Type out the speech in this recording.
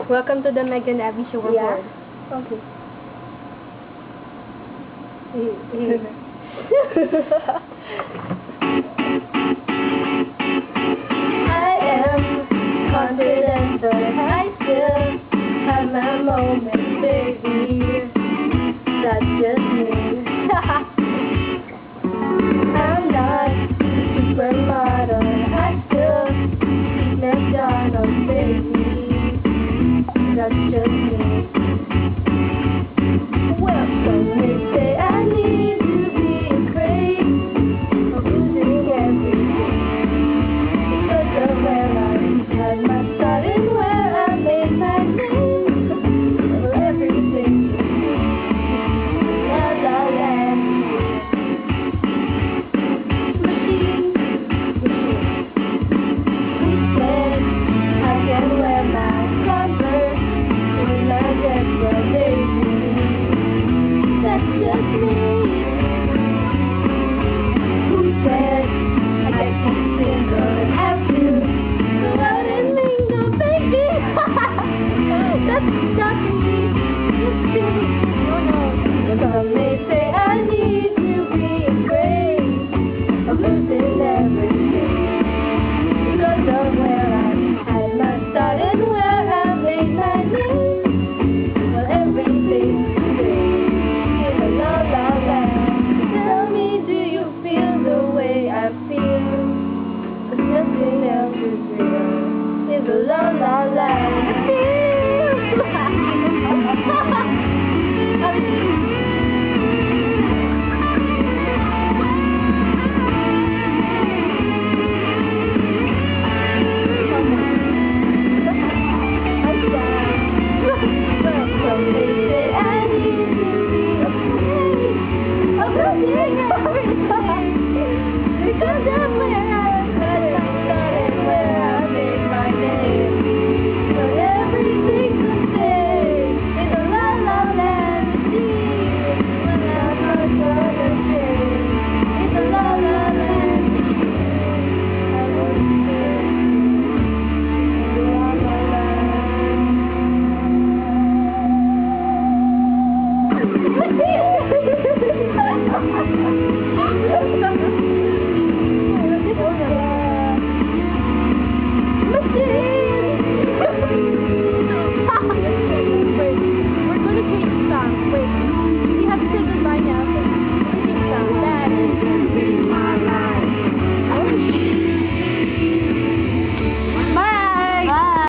Welcome to the Meg and Abby Show. Yeah. Okay. I am confident, but I still have my moments, baby. That's just me. I'm not a supermodel. I still eat McDonald's, baby. That's just